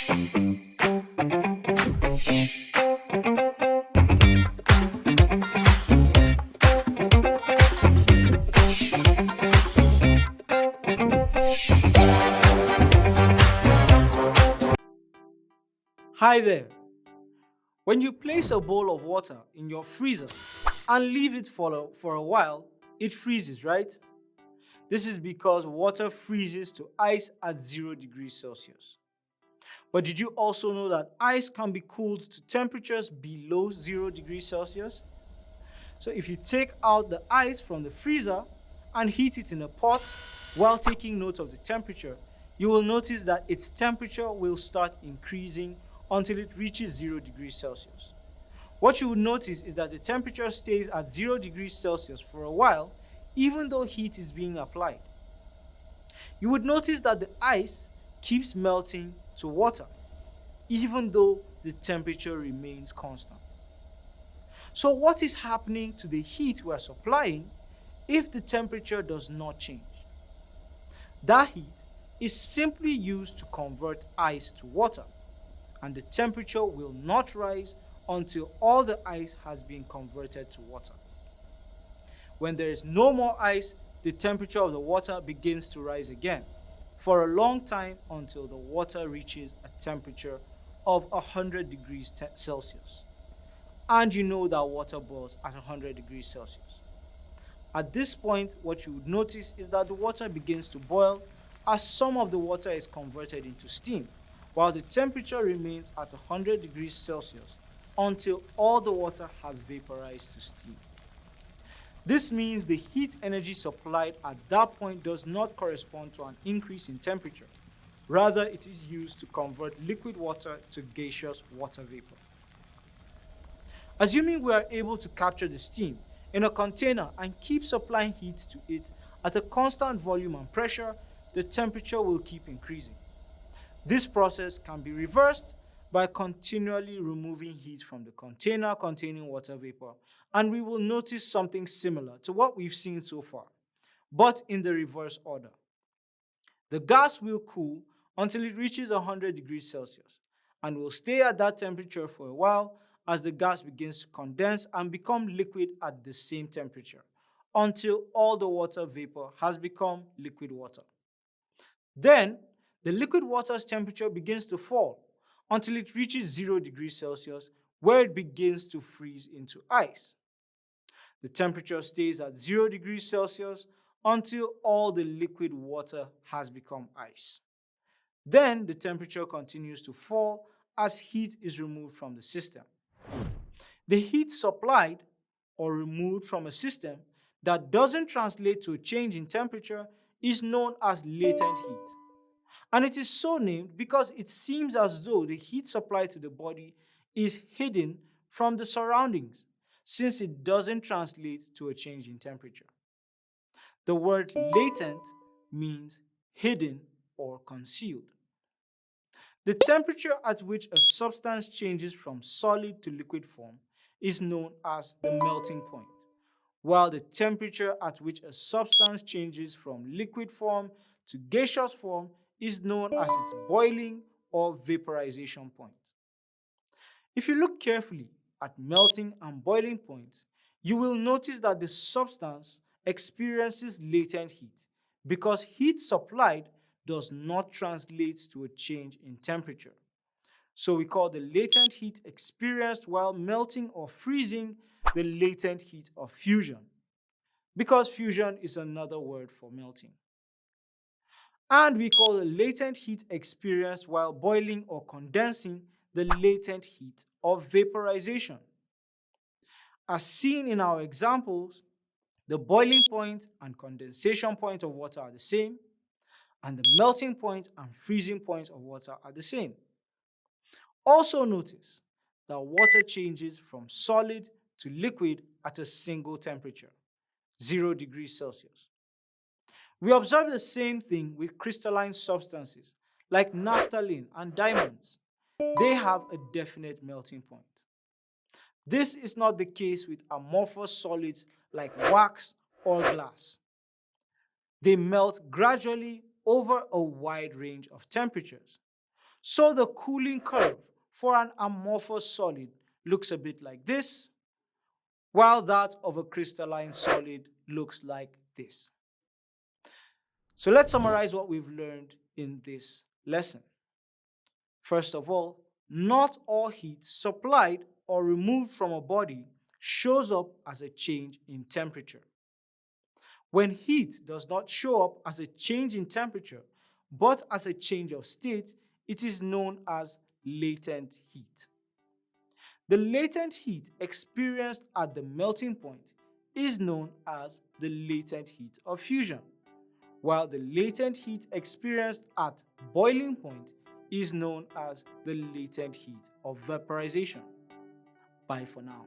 Hi there. When you place a bowl of water in your freezer and leave it for a while, it freezes, right? This is because water freezes to ice at 0 degrees Celsius. But did you also know that ice can be cooled to temperatures below 0 degrees Celsius? So if you take out the ice from the freezer and heat it in a pot while taking note of the temperature, you will notice that its temperature will start increasing until it reaches 0 degrees Celsius. What you will notice is that the temperature stays at 0 degrees Celsius for a while, even though heat is being applied. You would notice that the ice keeps melting to water, even though the temperature remains constant. So what is happening to the heat we are supplying if the temperature does not change? That heat is simply used to convert ice to water, and the temperature will not rise until all the ice has been converted to water. When there is no more ice, the temperature of the water begins to rise again for a long time until the water reaches a temperature of 100 degrees Celsius. And you know that water boils at 100 degrees Celsius. At this point, what you would notice is that the water begins to boil as some of the water is converted into steam, while the temperature remains at 100 degrees Celsius until all the water has vaporized to steam. This means the heat energy supplied at that point does not correspond to an increase in temperature. Rather, it is used to convert liquid water to gaseous water vapor. Assuming we are able to capture the steam in a container and keep supplying heat to it at a constant volume and pressure, the temperature will keep increasing. This process can be reversed by continually removing heat from the container containing water vapor, and we will notice something similar to what we've seen so far, but in the reverse order. The gas will cool until it reaches 100 degrees Celsius and will stay at that temperature for a while as the gas begins to condense and become liquid at the same temperature until all the water vapor has become liquid water. Then, the liquid water's temperature begins to fall until it reaches 0 degrees Celsius, where it begins to freeze into ice. The temperature stays at 0 degrees Celsius until all the liquid water has become ice. Then the temperature continues to fall as heat is removed from the system. The heat supplied or removed from a system that doesn't translate to a change in temperature is known as latent heat. And it is so named because it seems as though the heat supplied to the body is hidden from the surroundings, since it doesn't translate to a change in temperature. The word latent means hidden or concealed. The temperature at which a substance changes from solid to liquid form is known as the melting point, while the temperature at which a substance changes from liquid form to gaseous form is known as its boiling or vaporization point. If you look carefully at melting and boiling points, you will notice that the substance experiences latent heat because heat supplied does not translate to a change in temperature. So we call the latent heat experienced while melting or freezing the latent heat of fusion, because fusion is another word for melting. And we call the latent heat experienced while boiling or condensing the latent heat of vaporization. As seen in our examples, the boiling point and condensation point of water are the same, and the melting point and freezing point of water are the same. Also notice that water changes from solid to liquid at a single temperature, 0 degrees Celsius. We observe the same thing with crystalline substances like naphthalene and diamonds. They have a definite melting point. This is not the case with amorphous solids like wax or glass. They melt gradually over a wide range of temperatures. So the cooling curve for an amorphous solid looks a bit like this, while that of a crystalline solid looks like this. So let's summarize what we've learned in this lesson. First of all, not all heat supplied or removed from a body shows up as a change in temperature. When heat does not show up as a change in temperature, but as a change of state, it is known as latent heat. The latent heat experienced at the melting point is known as the latent heat of fusion, while the latent heat experienced at boiling point is known as the latent heat of vaporization. Bye for now.